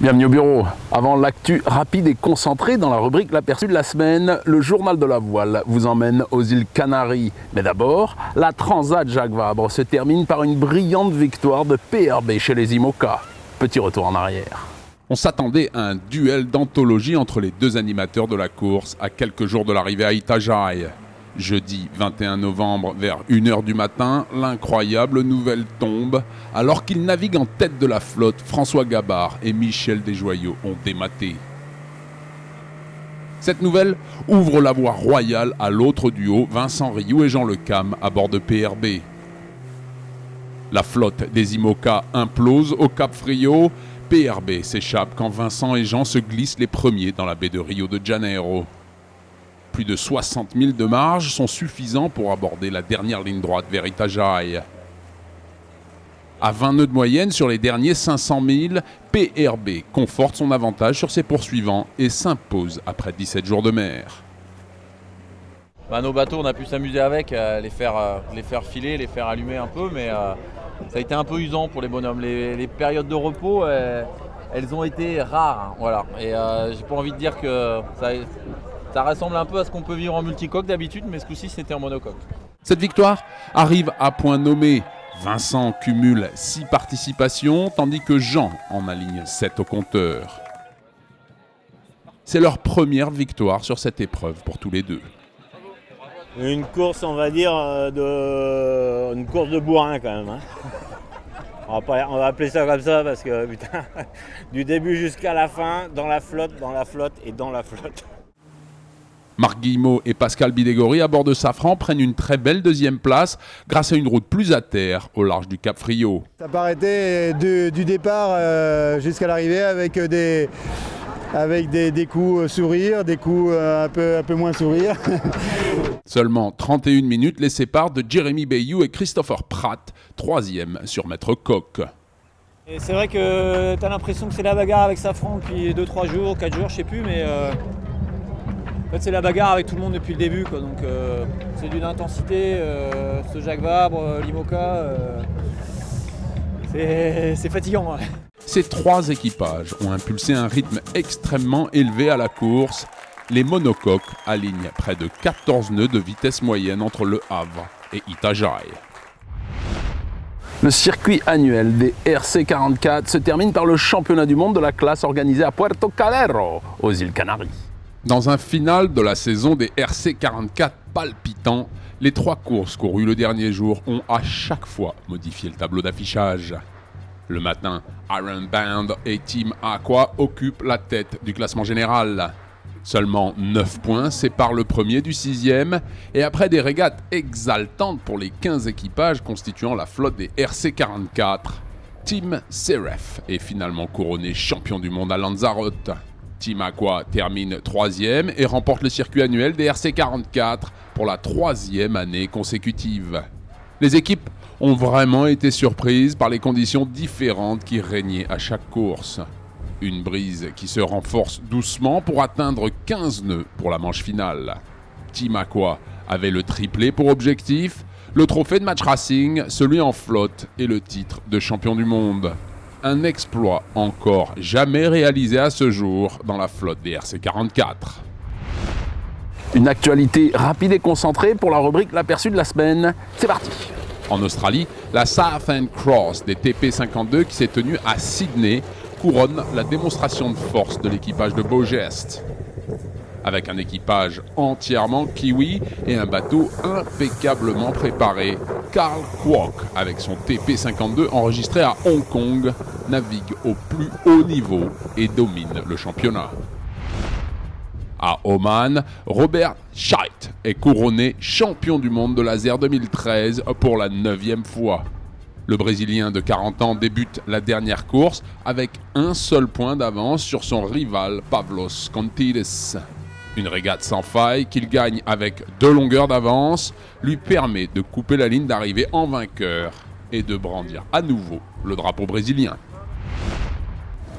Bienvenue au bureau. Avant l'actu rapide et concentrée dans la rubrique L'aperçu de la semaine, le journal de la voile vous emmène aux îles Canaries. Mais d'abord, la Transat Jacques Vabre se termine par une brillante victoire de PRB chez les IMOCA. Petit retour en arrière. On s'attendait à un duel d'anthologie entre les deux animateurs de la course à quelques jours de l'arrivée à Itajaí. Jeudi 21 novembre, vers 1h du matin, l'incroyable nouvelle tombe. Alors qu'ils naviguent en tête de la flotte, François Gabard et Michel Desjoyaux ont dématé. Cette nouvelle ouvre la voie royale à l'autre duo, Vincent Rioux et Jean Le Cam, à bord de PRB. La flotte des IMOCA implose au Cap Frio. PRB s'échappe quand Vincent et Jean se glissent les premiers dans la baie de Rio de Janeiro. Plus de 60 000 de marge sont suffisants pour aborder la dernière ligne droite vers Itajaí. À 20 nœuds de moyenne sur les derniers 500 000, PRB conforte son avantage sur ses poursuivants et s'impose après 17 jours de mer. Nos bateaux, on a pu s'amuser avec, les faire filer, les faire allumer un peu, mais ça a été un peu usant pour les bonhommes. Les périodes de repos, elles ont été rares. Voilà. Et j'ai pas envie de dire que ça ressemble un peu à ce qu'on peut vivre en multicoque d'habitude, mais ce coup-ci, c'était en monocoque. Cette victoire arrive à point nommé. Vincent cumule 6 participations, tandis que Jean en aligne 7 au compteur. C'est leur première victoire sur cette épreuve pour tous les deux. Une course, on va dire, une course de bourrin quand même. Hein. On va appeler ça comme ça parce que, putain, du début jusqu'à la fin, dans la flotte et dans la flotte. Marc Guillemot et Pascal Bidégory à bord de Safran prennent une très belle deuxième place grâce à une route plus à terre au large du Cap Frio. Ça n'a pas arrêté du départ jusqu'à l'arrivée avec des coups sourire, des coups un peu moins sourire. Seulement 31 minutes les séparent de Jérémy Bayou et Christopher Pratt, troisième sur Maître Coq. Et c'est vrai que tu as l'impression que c'est la bagarre avec Safran depuis 2-3 jours, 4 jours, je sais plus, mais en fait c'est la bagarre avec tout le monde depuis le début, quoi. Donc c'est d'une intensité, ce Jacques Vabre, l'IMOCA, c'est fatigant. Ouais. Ces 3 équipages ont impulsé un rythme extrêmement élevé à la course. Les monocoques alignent près de 14 nœuds de vitesse moyenne entre Le Havre et Itajaí. Le circuit annuel des RC44 se termine par le championnat du monde de la classe organisé à Puerto Calero, aux îles Canaries. Dans un final de la saison des RC44 palpitant, les 3 courses courues le dernier jour ont à chaque fois modifié le tableau d'affichage. Le matin, Iron Band et Team Aqua occupent la tête du classement général. Seulement 9 points séparent le premier du 6e, et après des régates exaltantes pour les 15 équipages constituant la flotte des RC44, Team Seref est finalement couronné champion du monde à Lanzarote. Team Aqua termine 3e et remporte le circuit annuel des RC44 pour la 3e année consécutive. Les équipes ont vraiment été surprises par les conditions différentes qui régnaient à chaque course. Une brise qui se renforce doucement pour atteindre 15 nœuds pour la manche finale. Team Aqua avait le triplé pour objectif, le trophée de match racing, celui en flotte et le titre de champion du monde. Un exploit encore jamais réalisé à ce jour dans la flotte des RC44. Une actualité rapide et concentrée pour la rubrique L'aperçu de la semaine. C'est parti. En Australie, la Southern Cross des TP52 qui s'est tenue à Sydney couronne la démonstration de force de l'équipage de Beaugest. Avec un équipage entièrement kiwi et un bateau impeccablement préparé, Carl Kwok, avec son TP52 enregistré à Hong Kong, navigue au plus haut niveau et domine le championnat. À Oman, Robert Scheidt est couronné champion du monde de laser 2013 pour la 9e fois. Le Brésilien de 40 ans débute la dernière course avec un seul point d'avance sur son rival Pavlos Contides. Une régate sans faille qu'il gagne avec 2 longueurs d'avance lui permet de couper la ligne d'arrivée en vainqueur et de brandir à nouveau le drapeau brésilien.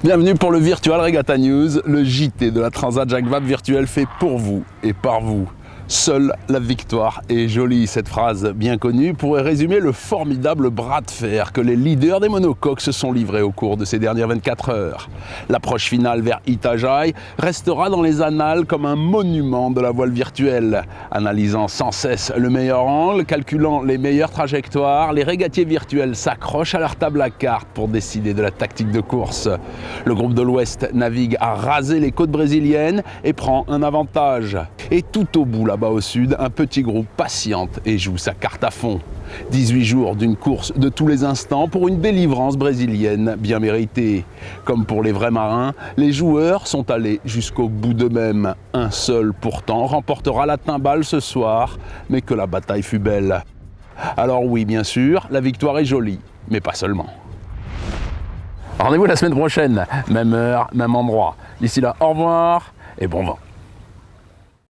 Bienvenue pour le Virtual Regatta News, le JT de la Transat Jacques Vabre virtuelle fait pour vous et par vous. Seule la victoire est jolie. Cette phrase bien connue pourrait résumer le formidable bras de fer que les leaders des monocoques se sont livrés au cours de ces dernières 24 heures. L'approche finale vers Itajaï restera dans les annales comme un monument de la voile virtuelle. Analysant sans cesse le meilleur angle, calculant les meilleures trajectoires, les régatiers virtuels s'accrochent à leur table à cartes pour décider de la tactique de course. Le groupe de l'Ouest navigue à raser les côtes brésiliennes et prend un avantage. Et tout au bout, là-bas au sud, un petit groupe patiente et joue sa carte à fond. 18 jours d'une course de tous les instants pour une délivrance brésilienne bien méritée. Comme pour les vrais marins, les joueurs sont allés jusqu'au bout d'eux-mêmes. Un seul, pourtant, remportera la timbale ce soir, mais que la bataille fut belle. Alors oui, bien sûr, la victoire est jolie, mais pas seulement. Rendez-vous la semaine prochaine, même heure, même endroit. D'ici là, au revoir et bon vent.